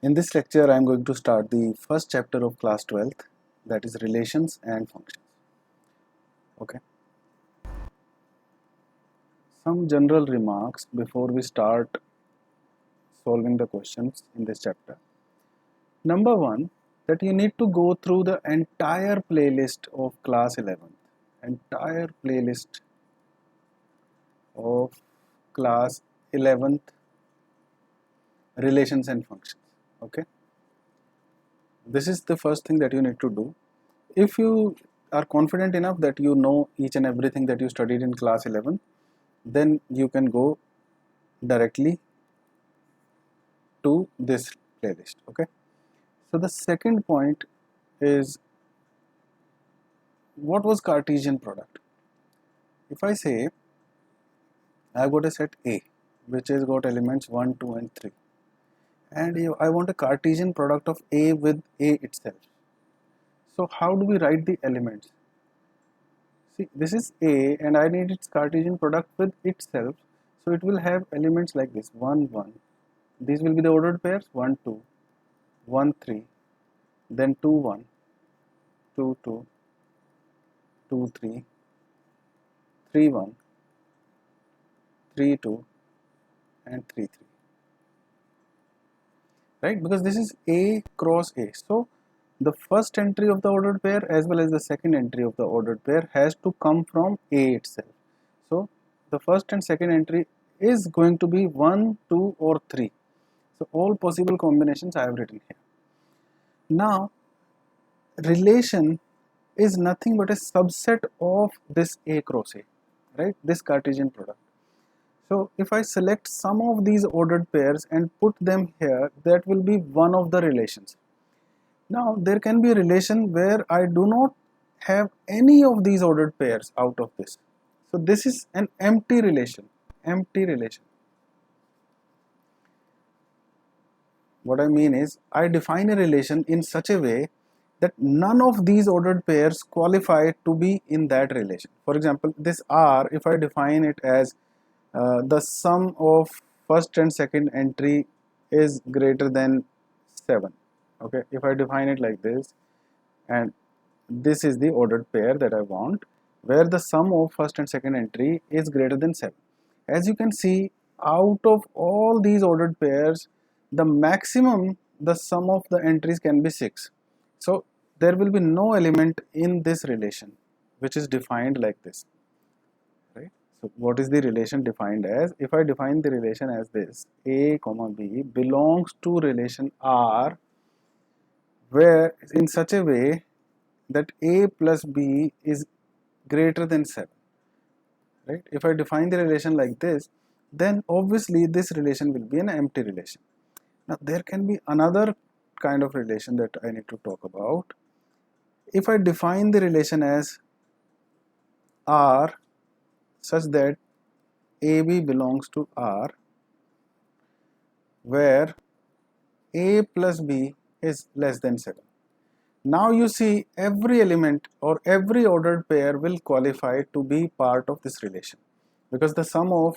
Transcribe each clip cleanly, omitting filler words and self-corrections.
In this lecture, I am going to start the first chapter of class 12th, that is relations and functions. Okay. Some general remarks before we start solving the questions in this chapter. Number one, that you need to go through the entire playlist of class 11th, entire playlist of class 11th relations and functions. Okay. This is the first thing that you need to do. If you are confident enough that you know each and everything that you studied in class 11, then you can go directly to this playlist. Okay. So the second point is, what was Cartesian product? If I say I've got a set A which has got elements 1, 2 and 3, and I want a Cartesian product of A with A itself. So how do we write the elements? See, this is A and I need its Cartesian product with itself. So it will have elements like this: 1, 1. These will be the ordered pairs: 1, 2, 1, 3, then 2, 1, 2, 2, 2, 3, 3, 1, 3, 2 and 3, 3. Right? Because this is A cross A. So the first entry of the ordered pair as well as the second entry of the ordered pair has to come from A itself. So the first and second entry is going to be 1, 2 or 3. So all possible combinations I have written here. Now relation is nothing but a subset of this A cross A, right? This Cartesian product. So if I select some of these ordered pairs and put them here, that will be one of the relations. Now there can be a relation where I do not have any of these ordered pairs out of this. So this is an empty relation, empty relation. What I mean is, I define a relation in such a way that none of these ordered pairs qualify to be in that relation. For example, this R, if I define it as the sum of first and second entry is greater than 7. Okay, if I define it like this, and this is the ordered pair that I want, where the sum of first and second entry is greater than 7. As you can see, out of all these ordered pairs, the maximum, the sum of the entries can be 6. So there will be no element in this relation which is defined like this, right? So what is the relation defined as? If I define the relation as this: A comma B belongs to relation R, where in such a way that A plus B is greater than 7, right? If I define the relation like this, then obviously this relation will be an empty relation. Now there can be another kind of relation that I need to talk about. If I define the relation as R such that AB belongs to R, where A plus B is less than 7. Now you see, every element or every ordered pair will qualify to be part of this relation, because the sum of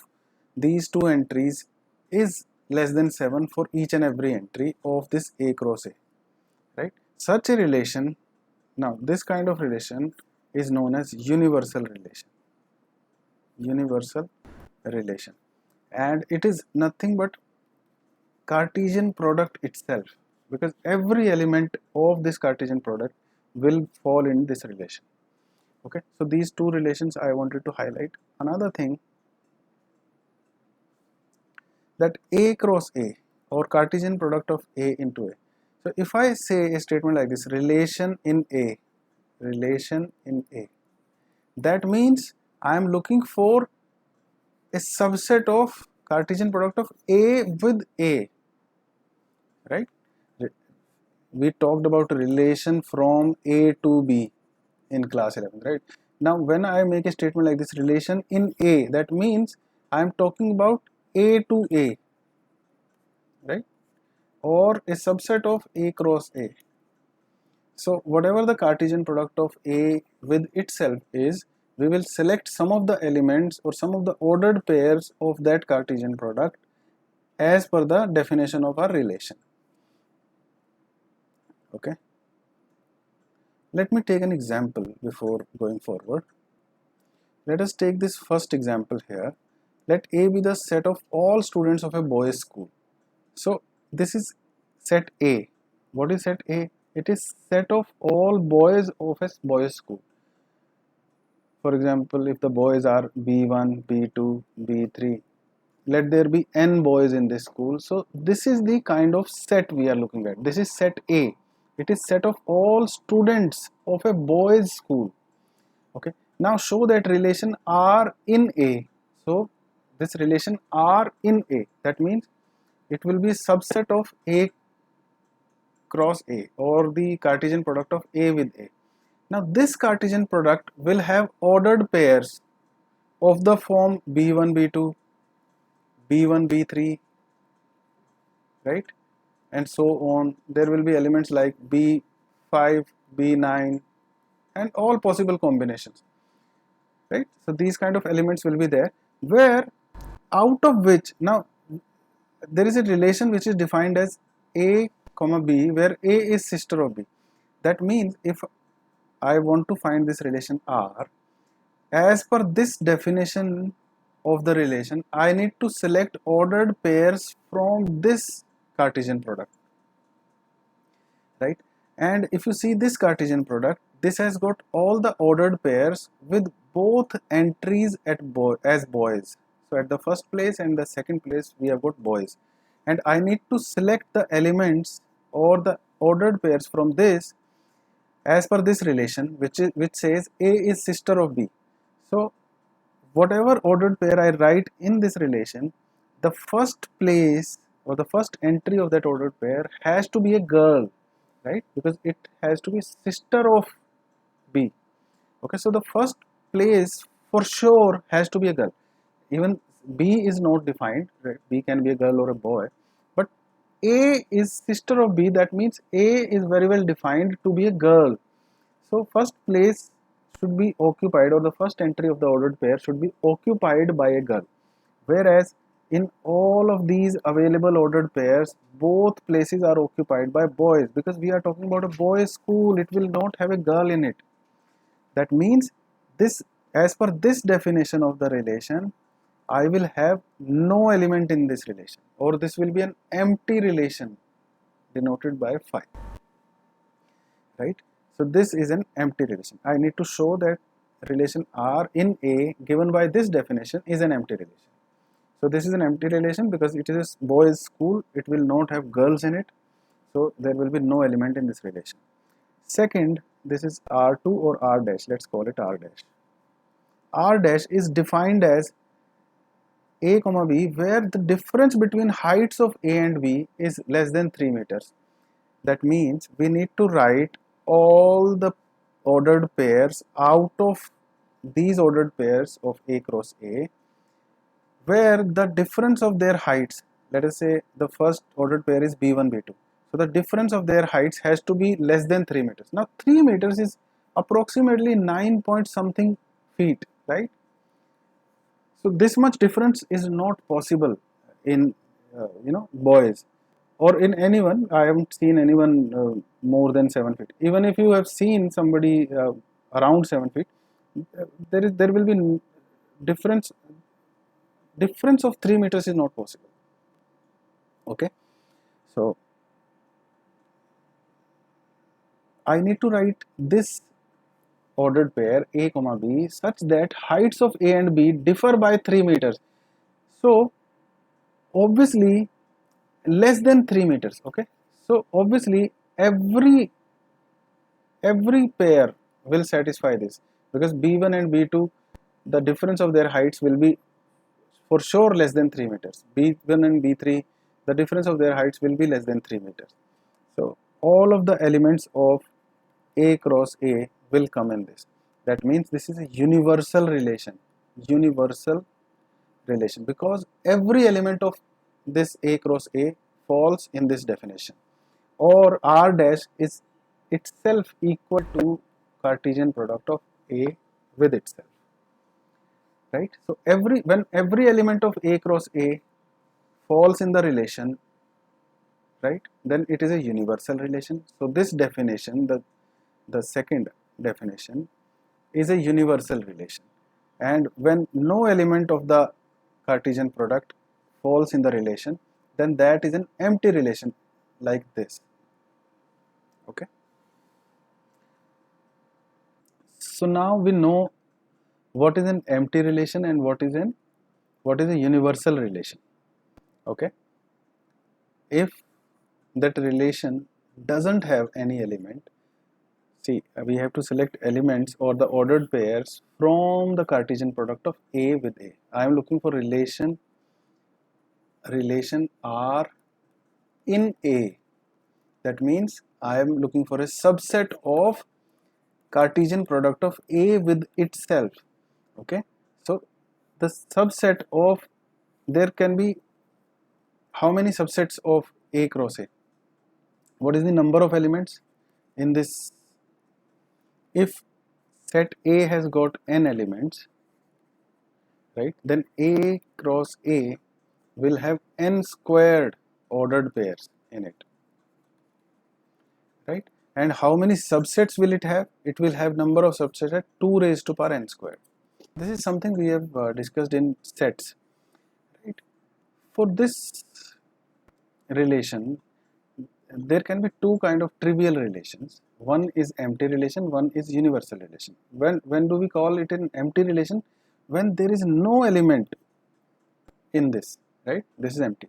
these two entries is less than 7 for each and every entry of this A cross A, right? Such a relation, now this kind of relation is known as universal relation. Universal relation, and it is nothing but Cartesian product itself, because every element of this Cartesian product will fall in this relation. Okay, so these two relations I wanted to highlight. Another thing, that A cross A or Cartesian product of A into A. So if I say a statement like this: relation in A, relation in A, that means I am looking for a subset of Cartesian product of A with A, right? We talked about relation from A to B in class 11, right? Now when I make a statement like this, relation in A, that means I am talking about A to A, right? Or a subset of A cross A. So whatever the Cartesian product of A with itself is, we will select some of the elements or some of the ordered pairs of that Cartesian product as per the definition of our relation. Okay, let me take an example before going forward. Let us take this first example here. Let A be the set of all students of a boys school. So this is set A. What is set A? It is set of all boys of a boys school. For example, if the boys are B1, B2, B3, let there be n boys in this school. So this is the kind of set we are looking at. This is set A. It is set of all students of a boys school. Okay, now show that relation R in A. So this relation R in A, that means it will be a subset of A cross A, or the Cartesian product of A with A. Now this Cartesian product will have ordered pairs of the form B1 B2, B1 B3, right, and so on. There will be elements like B5, B9, and all possible combinations, right? So these kind of elements will be there, where out of which now there is a relation which is defined as A comma B, where A is sister of B. That means if I want to find this relation R, as per this definition of the relation, I need to select ordered pairs from this Cartesian product, right? And if you see this Cartesian product, this has got all the ordered pairs with both entries as boys. So at the first place and the second place we have got boys, and I need to select the elements or the ordered pairs from this as per this relation, which says A is sister of B. So whatever ordered pair I write in this relation, the first place or the first entry of that ordered pair has to be a girl, right? Because it has to be sister of B. Okay, so the first place for sure has to be a girl. Even B is not defined, right? B can be a girl or a boy, but A is sister of B. That means A is very well defined to be a girl. So first place should be occupied, or the first entry of the ordered pair should be occupied by a girl. Whereas in all of these available ordered pairs, both places are occupied by boys, because we are talking about a boys' school. It will not have a girl in it. That means this, as per this definition of the relation, I will have no element in this relation, or this will be an empty relation denoted by phi, right? So this is an empty relation. I need to show that relation R in A given by this definition is an empty relation. So this is an empty relation because it is a boys' school. It will not have girls in it. So there will be no element in this relation. Second, this is R2 or R dash. Let's call it R dash. R dash is defined as A comma B, where the difference between heights of A and B is less than 3 meters. That means we need to write all the ordered pairs out of these ordered pairs of A cross A, where the difference of their heights, let us say the first ordered pair is B1 B2, so the difference of their heights has to be less than 3 meters. Now 3 meters is approximately 9 point something feet, right? So this much difference is not possible in boys, or in anyone. I haven't seen anyone more than 7 feet. Even if you have seen somebody around 7 feet, there will be difference of 3 meters is not possible. Okay, so I need to write this ordered pair A comma B such that heights of A and B differ by 3 meters. So obviously less than 3 meters. Okay, so obviously every pair will satisfy this, because B1 and B2, the difference of their heights will be for sure less than 3 meters. B1 and B3, the difference of their heights will be less than 3 meters. So all of the elements of A cross A will come in this. That means this is a universal relation, because every element of this A cross A falls in this definition, or R dash is itself equal to Cartesian product of A with itself, right? So when every element of A cross A falls in the relation, right? Then it is a universal relation. So this definition, the second definition, is a universal relation. And when no element of the Cartesian product falls in the relation, then that is an empty relation, like this. Okay. So now we know what is an empty relation and what is a universal relation. Okay. If that relation doesn't have any element, see, we have to select elements or the ordered pairs from the Cartesian product of A with A. I am looking for relation R in A. That means I am looking for a subset of Cartesian product of A with itself. Okay, so the subset of, there can be how many subsets of A cross A? What is the number of elements in this? If set A has got n elements, right, then A cross A will have n squared ordered pairs in it, right? And how many subsets will it have? It will have number of subsets at 2 raised to power n squared. This is something we have discussed in sets, right? For this relation, there can be two kind of trivial relations. One is empty relation, one is universal relation. When do we call it an empty relation? When there is no element in this, right? This is empty.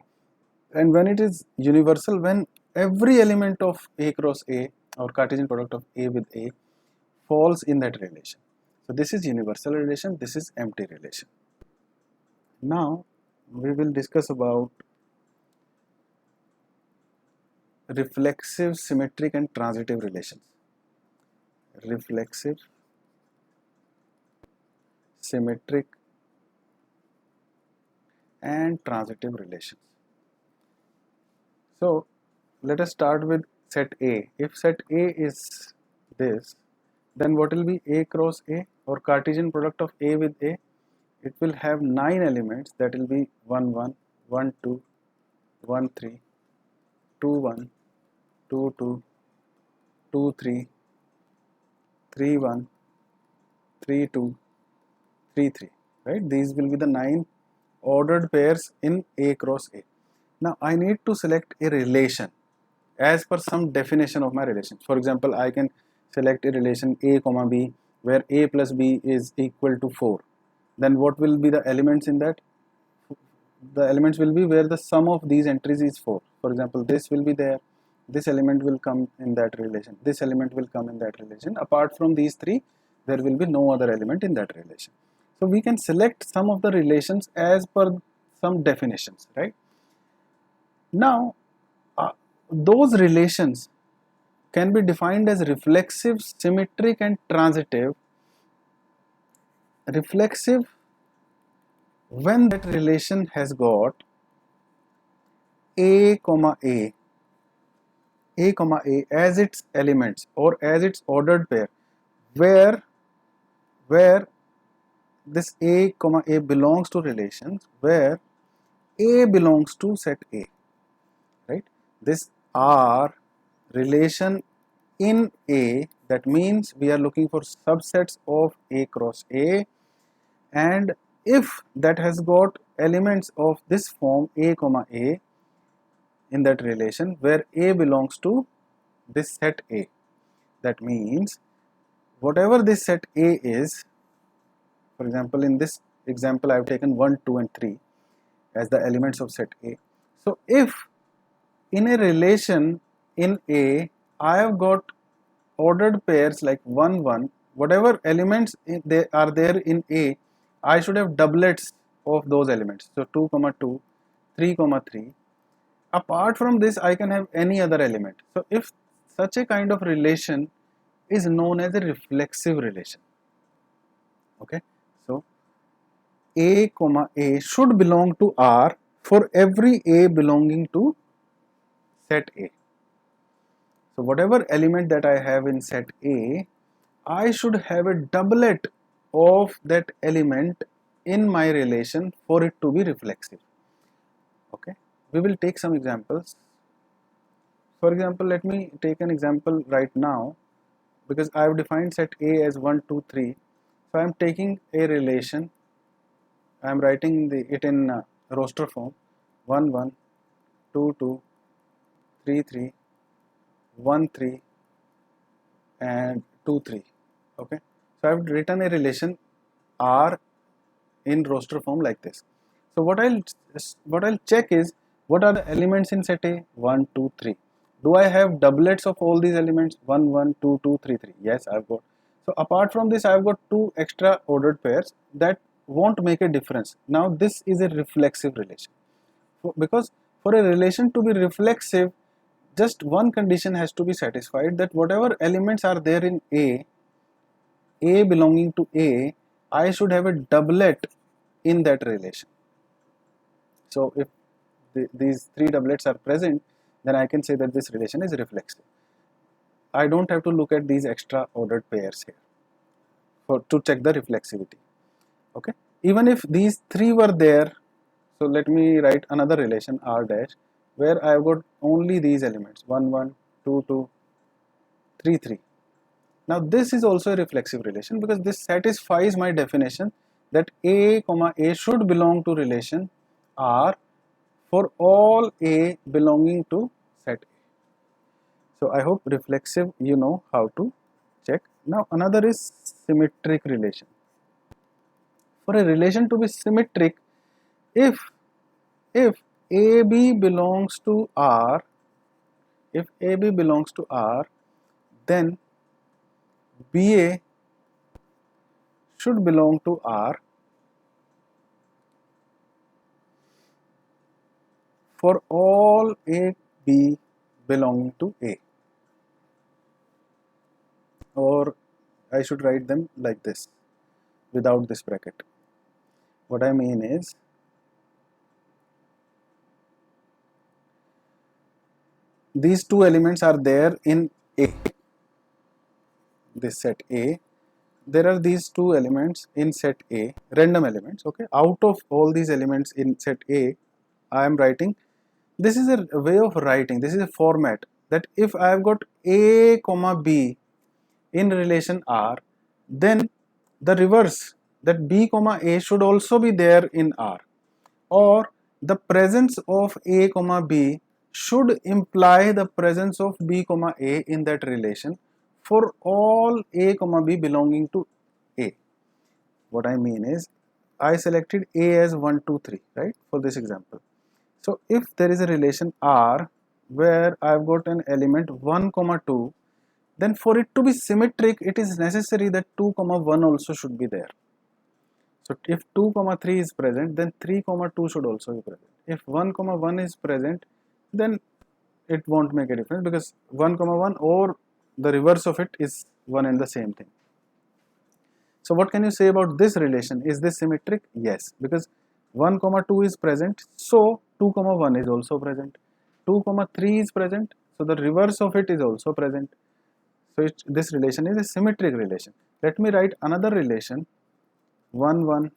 And when it is universal, when every element of A cross A or Cartesian product of A with A falls in that relation. So this is universal relation, this is empty relation. Now we will discuss about reflexive, symmetric and transitive relations. Reflexive, symmetric and transitive relations. So let us start with set A. If set A is this, then what will be A cross A or Cartesian product of A with A? It will have 9 elements, that will be 1 1, 1 2, 1 3, 2 1, 2 2, 2 3, 3 1, 3 2, 3 3, right? These will be the 9 ordered pairs in A cross A. Now I need to select a relation as per some definition of my relation. For example, I can select a relation A comma B where A plus B is equal to 4. Then what will be the elements in that? The elements will be where the sum of these entries is 4. For example, this will be there, this element will come in that relation, this element will come in that relation. Apart from these three, there will be no other element in that relation. So we can select some of the relations as per some definitions, right? Now those relations can be defined as reflexive, symmetric and transitive. Reflexive, when that relation has got A comma A as its elements or as its ordered pair, where this A comma A belongs to relations where A belongs to set A, right? This R relation in A, that means we are looking for subsets of A cross A, and if that has got elements of this form A comma A in that relation where A belongs to this set A, that means whatever this set A is, for example in this example I have taken 1, 2 and 3 as the elements of set A. So if in a relation in A I have got ordered pairs like 1 1, whatever elements they are there in A, I should have doublets of those elements. So 2 comma 2, 3 comma 3. Apart from this, I can have any other element. So if such a kind of relation is known as a reflexive relation. Okay, so A comma A should belong to R for every A belonging to set A. So whatever element that I have in set A, I should have a doublet of that element in my relation for it to be reflexive. Okay, we will take some examples. For example, let me take an example right now, because I have defined set A as 1, 2, 3. So I am taking a relation, I am writing it in roster form: 1, 1, 2, 2, 3, 3, 1, 3, and 2, 3. Okay, so I have written a relation R in roster form like this. So what I'll check is, what are the elements in set A? 1, 2, 3. Do I have doublets of all these elements? 1, 1, 2, 2, 3, 3. Yes, I've got. So apart from this, I've got two extra ordered pairs that won't make a difference. Now this is a reflexive relation. Because for a relation to be reflexive, just one condition has to be satisfied, that whatever elements are there in A belonging to A, I should have a doublet in that relation. So if these three doublets are present, then I can say that this relation is reflexive. I don't have to look at these extra ordered pairs here to check the reflexivity. Okay, even if these three were there, so let me write another relation R dash, where I have got only these elements: 1, 1, 2, 2, 3, 3. Now this is also a reflexive relation, because this satisfies my definition that A comma A should belong to relation R for all A belonging to set A. So I hope reflexive you know how to check. Now another is symmetric relation. For a relation to be symmetric, if AB belongs to R, if AB belongs to R, then BA should belong to R for all AB belonging to A. Or I should write them like this, without this bracket. What I mean is, these two elements are there in A, this set A. There are these two elements in set A, random elements. Okay, out of all these elements in set A, I am writing, this is a way of writing, this is a format, that if I have got A comma B in relation R, then the reverse, that B comma A should also be there in R, or the presence of A comma B should imply the presence of B comma A in that relation for all A comma B belonging to A. What I mean is, I selected A as 1, 2, 3, right, for this example. So if there is a relation R where I have got an element 1 comma 2, then for it to be symmetric, it is necessary that 2 comma 1 also should be there. So if 2 comma 3 is present, then 3 comma 2 should also be present. If 1 comma 1 is present, then it won't make a difference, because 1 comma 1 or the reverse of it is one and the same thing. So what can you say about this relation? Is this symmetric? Yes, because 1 comma 2 is present, so 2 comma 1 is also present. 2 comma 3 is present, so the reverse of it is also present. So this relation is a symmetric relation. Let me write another relation: 1, 1,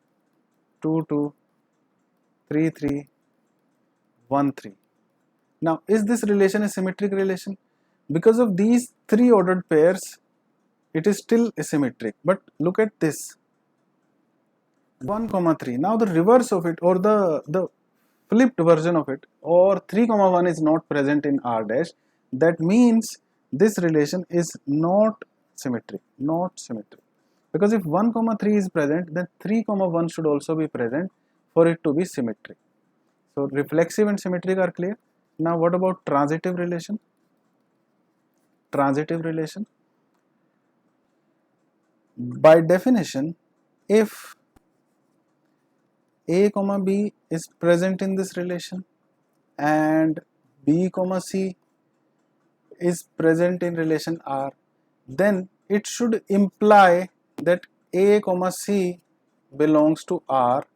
2, 2, 3, 3, 1, 3. Now is this relation a symmetric relation? Because of these three ordered pairs, it is still asymmetric. But look at this: 1 comma 3. Now the reverse of it, or the flipped version of it, or 3 comma 1 is not present in R dash. That means this relation is not symmetric, because if 1 comma 3 is present, then 3 comma 1 should also be present for it to be symmetric. So reflexive and symmetric are clear. Now what about transitive relation? Transitive relation, by definition, if A comma B is present in this relation and B comma C is present in relation R, then it should imply that A comma C belongs to R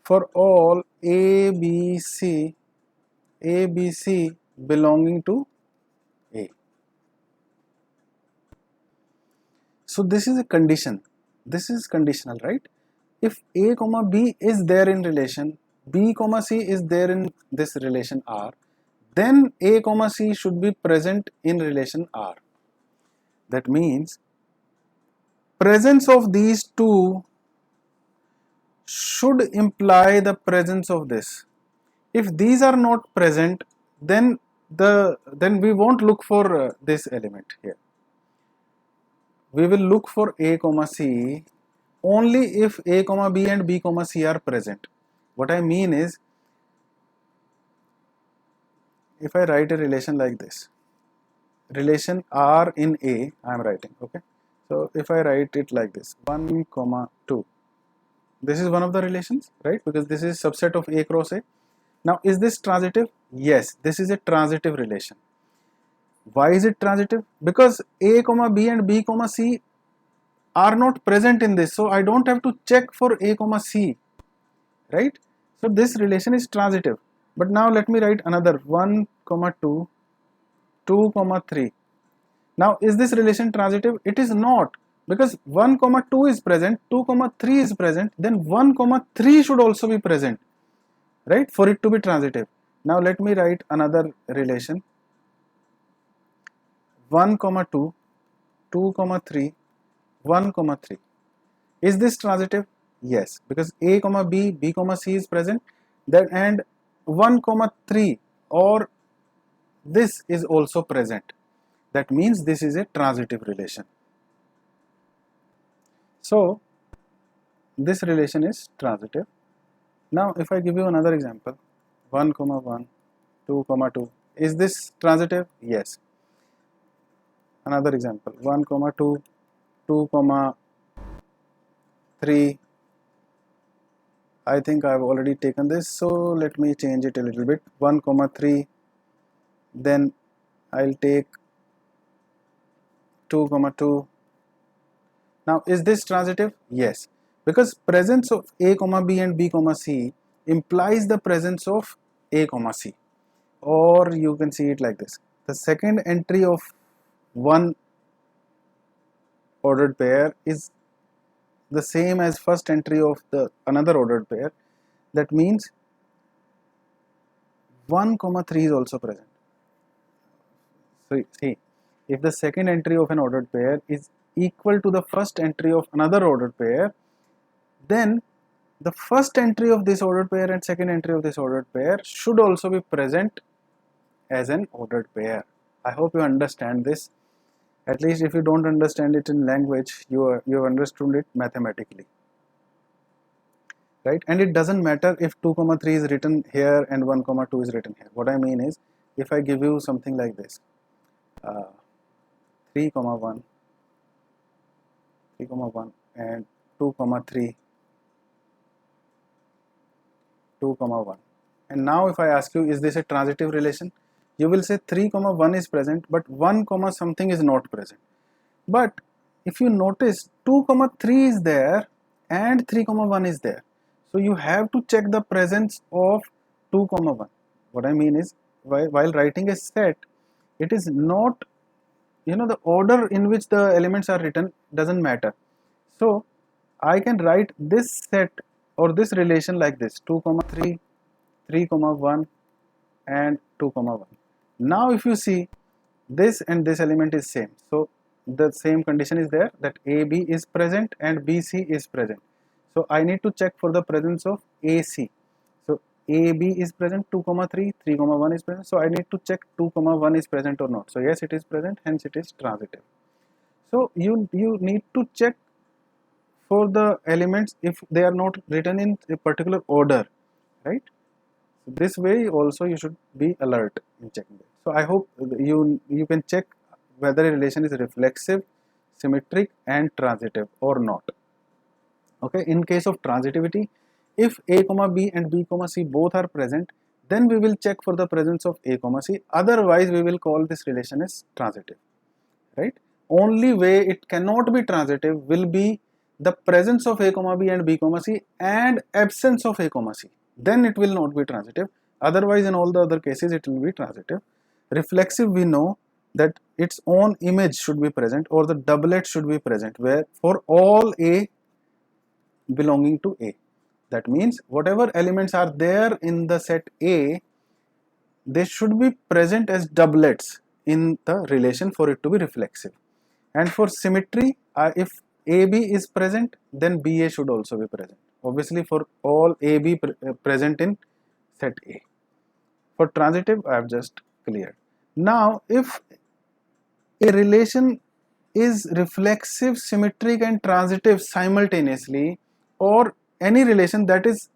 for all ABC belonging to A. So this is a condition, this is conditional, right? If A comma B is there in relation, B comma C is there in this relation R, then A comma C should be present in relation R. That means presence of these two should imply the presence of this. If these are not present, then we won't look for this element here. We will look for A comma C only if A comma B and B comma C are present. What I mean is, if I write a relation like this, relation R in A, I am writing, okay. So if I write it like this, 1 comma 2, this is one of the relations, right? Because this is subset of A cross A. Now, is this transitive? Yes, this is a transitive relation. Why is it transitive? Because A comma B and B comma C are not present in this, so I don't have to check for A comma C, right? So this relation is transitive. But now let me write another 1 comma 2, 2 comma 3. Now is this relation transitive? It is not, because 1 comma 2 is present, 2 comma 3 is present, then 1 comma 3 should also be present, right, for it to be transitive. Now let me write another relation, 1 comma 2, 2 comma 3, 1 comma 3. Is this transitive? Yes, because A comma B, B comma C is present, then and 1 comma 3 or this is also present. That means this is a transitive relation. So this relation is transitive. Now if I give you another example, 1 comma 1, 2 comma 2, is this transitive? Yes. Another example, 1 comma 2, 2 comma 3. I think I have already taken this, so let me change it a little bit. 1 comma 3, then I'll take 2 comma 2. Now is this transitive? Yes, because presence of A comma B and B comma C implies the presence of A comma C, or you can see it like this. The second entry of one ordered pair is the same as first entry of the another ordered pair. That means 1 comma 3 is also present. So see, if the second entry of an ordered pair is equal to the first entry of another ordered pair, then the first entry of this ordered pair and second entry of this ordered pair should also be present as an ordered pair. I hope you understand this. At least if you don't understand it in language, you have understood it mathematically, right? And it doesn't matter if 2 comma 3 is written here and 1 comma 2 is written here. What I mean is, if I give you something like this, 3 comma 1, 3 comma 1 and 2 comma 3, 2 comma 1, and now if I ask you, is this a transitive relation, you will say 3 comma 1 is present, but 1 comma something is not present. But if you notice, 2 comma 3 is there and 3 comma 1 is there, so you have to check the presence of 2 comma 1. What I mean is, while writing a set, it is not, the order in which the elements are written doesn't matter. So I can write this set or this relation like this: 2 comma 3, 3 comma 1 and 2 comma 1. Now if you see, this and this element is same, so the same condition is there, that AB is present and BC is present. So I need to check for the presence of AC. So AB is present, 2 comma 3, 3 comma 1 is present, so I need to check 2 comma 1 is present or not. So yes, it is present, hence it is transitive. So you need to check for the elements if they are not written in a particular order, right? So this way also you should be alert in checking it. So I hope you can check whether a relation is reflexive, symmetric and transitive or not. Okay, in case of transitivity, if A comma B and B comma C both are present, then we will check for the presence of A comma C, otherwise we will call this relation as transitive, right? Only way it cannot be transitive will be the presence of A comma B and B comma C and absence of A comma C, then it will not be transitive. Otherwise in all the other cases it will be transitive. Reflexive, we know that its own image should be present, or the doublet should be present, where for all A belonging to A. That means whatever elements are there in the set A, they should be present as doublets in the relation for it to be reflexive. And for symmetry, if AB is present, then BA should also be present. Obviously, for all AB present in set A. For transitive, I have just cleared. Now, if a relation is reflexive, symmetric and transitive simultaneously, or any relation that is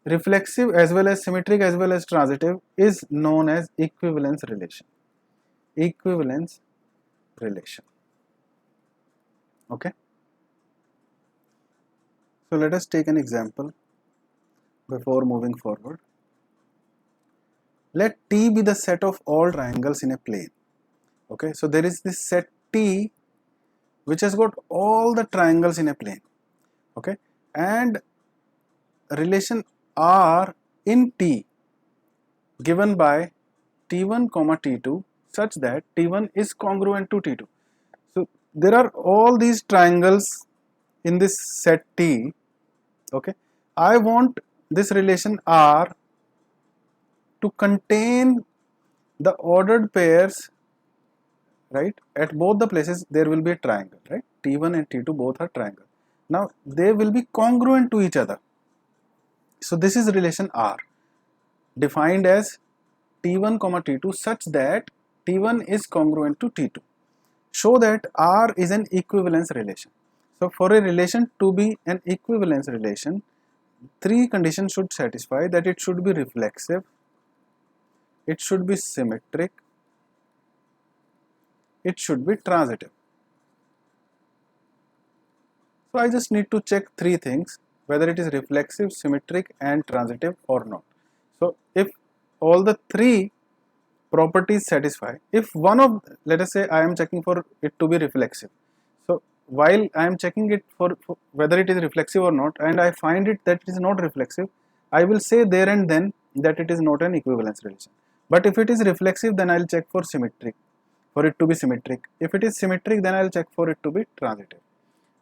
reflexive as well as symmetric as well as transitive, is known as equivalence relation. Equivalence relation. Okay. So let us take an example before moving forward. Let T be the set of all triangles in a plane. Okay, so there is this set T which has got all the triangles in a plane. Okay, and relation R in T given by T1 comma T2 such that T1 is congruent to T2. So there are all these triangles in this set T. Okay, I want this relation R to contain the ordered pairs, right? At both the places there will be a triangle, right? T1 and T2 both are triangles. Now they will be congruent to each other. So this is relation R defined as T1 comma T2 such that T1 is congruent to T2. Show that R is an equivalence relation. So for a relation to be an equivalence relation, three conditions should satisfy: that it should be reflexive, it should be symmetric, it should be transitive. So I just need to check three things, whether it is reflexive, symmetric and transitive or not. So if all the three properties satisfy, if one of, let us say I am checking for it to be reflexive. So while I am checking it for whether it is reflexive or not, and I find it that it is not reflexive, I will say there and then that it is not an equivalence relation. But if it is reflexive, then I will check for symmetric, for it to be symmetric. If it is symmetric, then I will check for it to be transitive.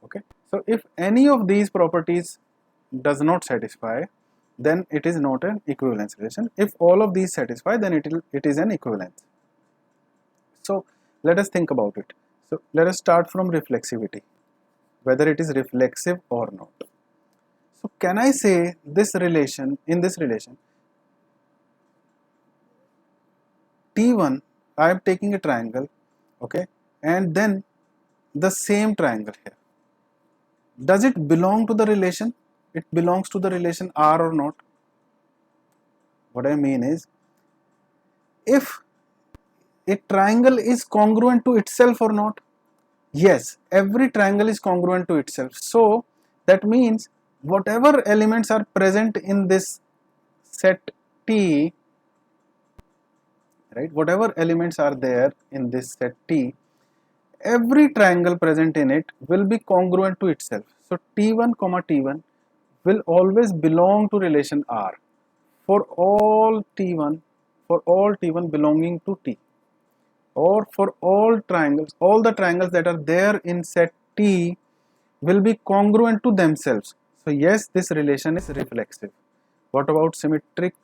Okay, so if any of these properties does not satisfy, then it is not an equivalence relation. If all of these satisfy, then it is an equivalence. So let us think about it. So let us start from reflexivity, whether it is reflexive or not. So can I say this relation, in this relation T1, I am taking a triangle, okay, and then the same triangle here. Does it belong to the relation? It belongs to the relation R or not? What I mean is, if a triangle is congruent to itself or not? Yes, every triangle is congruent to itself. So that means whatever elements are present in this set T, right, whatever elements are there in this set T, every triangle present in it will be congruent to itself. So T1 comma T1 will always belong to relation R for all T1, for all T1 belonging to T, or for all triangles, all the triangles that are there in set T will be congruent to themselves. So yes, this relation is reflexive. What about symmetric?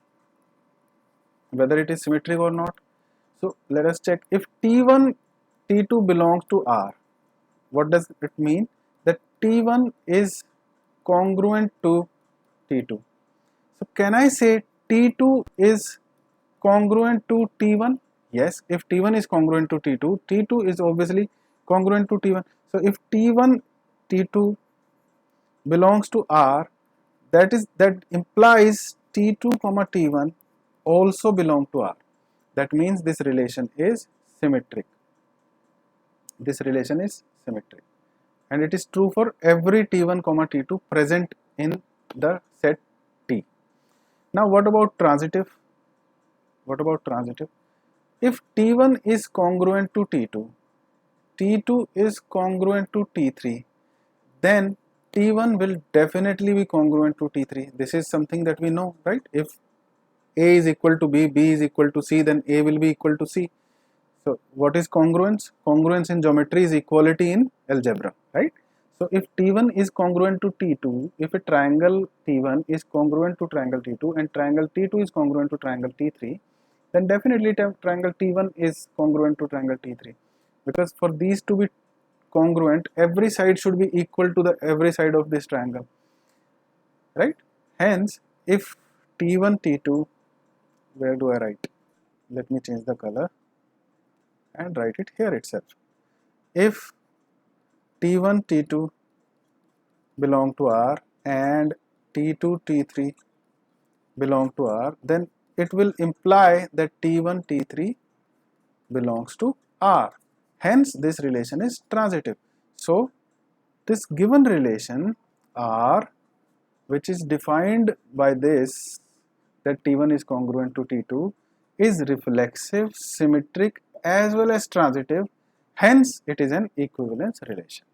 Whether it is symmetric or not? So let us check. If T1, T2 belongs to R, what does it mean? That T1 is congruent to T2. So can I say T2 is congruent to T1? Yes, if T1 is congruent to T2, T2 is obviously congruent to T1. So if T1, T2 belongs to R, that implies T2 comma T1 also belong to R. That means this relation is symmetric. This relation is symmetric, and it is true for every T1 comma T2 present in the set T. Now what about transitive? What about transitive? If T1 is congruent to T2, T2 is congruent to T3, then T1 will definitely be congruent to T3. This is something that we know, right? If A is equal to B, B is equal to C, then A will be equal to C. So what is congruence? Congruence in geometry is equality in algebra, right? So if T1 is congruent to T2, if a triangle T1 is congruent to triangle T2 and triangle T2 is congruent to triangle T3, then definitely triangle T1 is congruent to triangle T3, because for these to be congruent, every side should be equal to the every side of this triangle, right? Hence, if T1 T2, where do I write? Let me change the color and write it here itself. If T1 T2 belong to R and T2 T3 belong to R, then it will imply that T1 T3 belongs to R. Hence, this relation is transitive. So, this given relation R, which is defined by this, that T1 is congruent to T2, is reflexive, symmetric as well as transitive. Hence, it is an equivalence relation.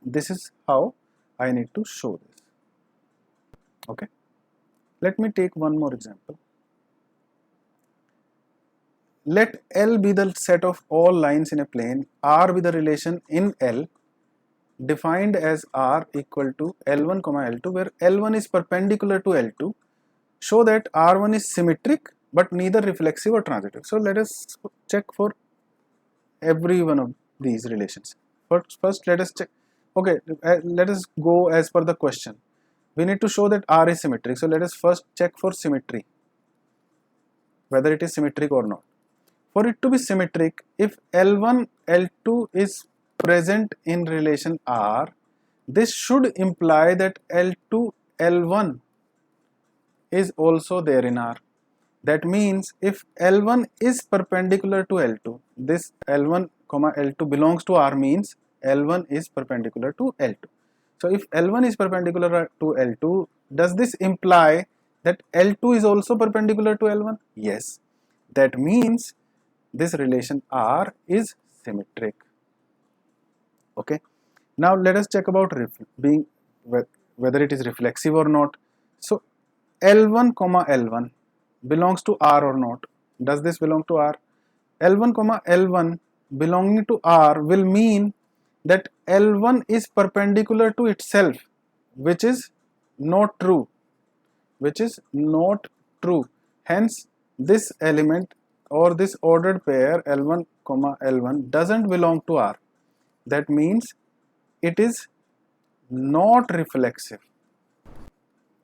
This is how I need to show this. Okay. Let me take one more example. Let L be the set of all lines in a plane, R be the relation in L, defined as R equal to L1, L2, where L1 is perpendicular to L2. Show that R1 is symmetric but neither reflexive or transitive. So let us check for every one of these relations. First let us check. Okay, let us go as per the question. We need to show that R is symmetric. So let us first check for symmetry, whether it is symmetric or not. For it to be symmetric, if L1, L2 is present in relation R, this should imply that L2, L1 is also there in R. That means if L1 is perpendicular to L2, this L1, L2 belongs to R means L1 is perpendicular to L2. So if L1 is perpendicular to L2, does this imply that L2 is also perpendicular to L1? Yes. That means this relation R is symmetric. Okay. Now let us check about whether it is reflexive or not. So L1, L1 belongs to R or not? Does this belong to R? L1, L1 belonging to R will mean that L1 is perpendicular to itself, which is not true. Hence, this element or this ordered pair L1, L1 doesn't belong to R. That means it is not reflexive.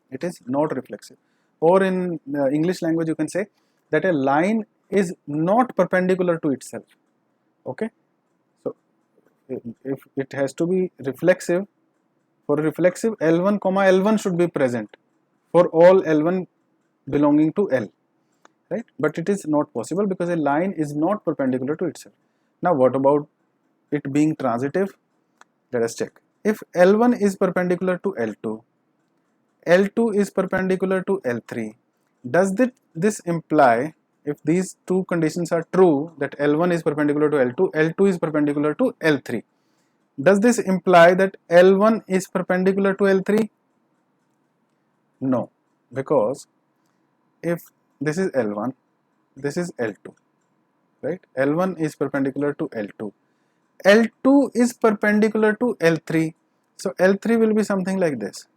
It is not reflexive. Or in English language, you can say that a line is not perpendicular to itself. Okay. So if it has to be reflexive, for reflexive L1, L1 should be present for all L1 belonging to L, right? But it is not possible because a line is not perpendicular to itself. Now what about it being transitive? Let us check. If L1 is perpendicular to L2, L2 is perpendicular to L3, does this imply, if these two conditions are true, that L1 is perpendicular to L2, L2 is perpendicular to L3, does this imply that L1 is perpendicular to L3? No, because if this is L1, this is L2, right? L1 is perpendicular to L2. L2 is perpendicular to L3. So L3 will be something like this,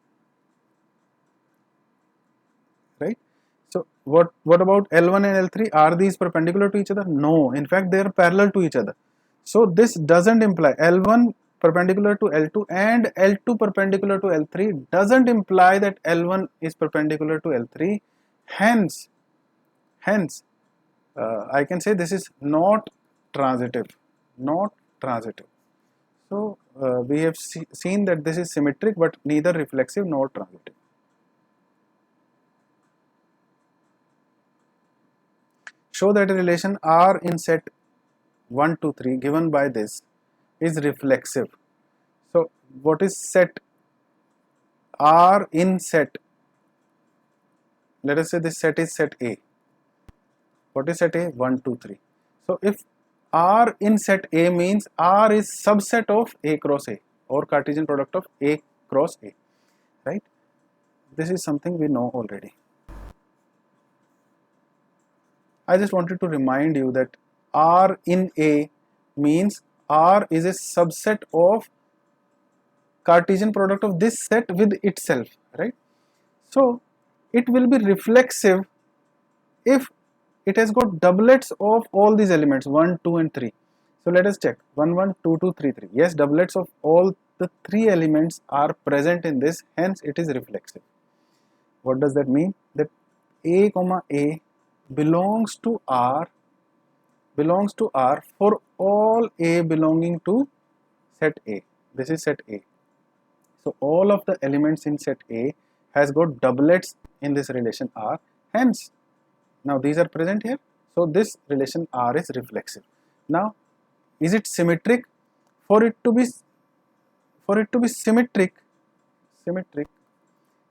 right? So what about L1 and L3? Are these perpendicular to each other? No, in fact they are parallel to each other. So this doesn't imply L1 perpendicular to L2 and L2 perpendicular to L3 doesn't imply that L1 is perpendicular to L3. Hence I can say this is not transitive. So we have seen that this is symmetric but neither reflexive nor transitive. Show that a relation R in set 1, 2, 3 given by this is reflexive. So what is set R in set? Let us say this set is set A. What is set A? 1, 2, 3. So if R in set A means R is subset of A cross A or Cartesian product of A cross A, right? This is something we know already. I just wanted to remind you that R in A means R is a subset of Cartesian product of this set with itself, right? So it will be reflexive if it has got doublets of all these elements 1, 2 and 3. So let us check 1, 1, 2, 2, 3, 3. Yes, doublets of all the 3 elements are present in this, hence it is reflexive. What does that mean? That A comma A belongs to R for all A belonging to set A. This is set A. So all of the elements in set A has got doublets in this relation R. Hence, now these are present here. So this relation R is reflexive. Now, is it symmetric? For it to be symmetric,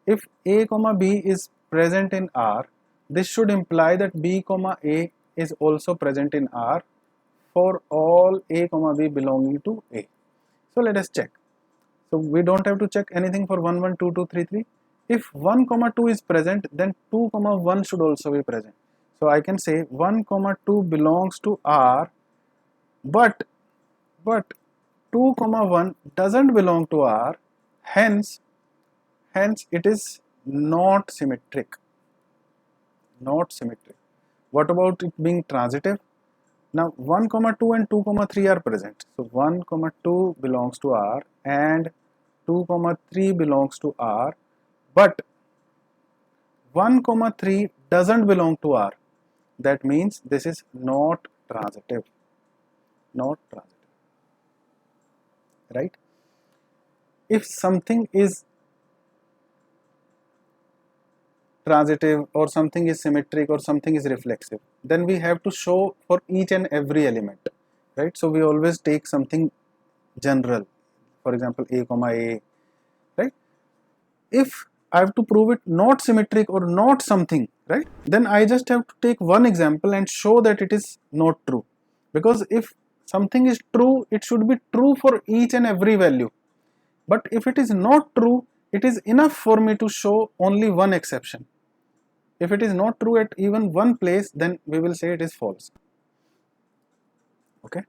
if A comma B is present in R, this should imply that B comma A is also present in R for all A comma B belonging to A. So let us check. So we don't have to check anything for 1, 1, 2, 2, 3, 3. If 1 comma 2 is present, then 2 comma 1 should also be present. So I can say 1 comma 2 belongs to R, but 2 comma 1 doesn't belong to R, hence it is not symmetric. What about it being transitive? Now 1 comma 2 and 2 comma 3 are present. So 1 comma 2 belongs to R and 2 comma 3 belongs to R, but 1 comma 3 doesn't belong to R. That means this is not transitive. Right? If something is transitive or something is symmetric or something is reflexive, then we have to show for each and every element, right? So we always take something general, for example A comma A, right? If I have to prove it not symmetric or not something, right, then I just have to take one example and show that it is not true, because if something is true, it should be true for each and every value. But if it is not true, it is enough for me to show only one exception. If it is not true at even one place, then we will say it is false. Okay.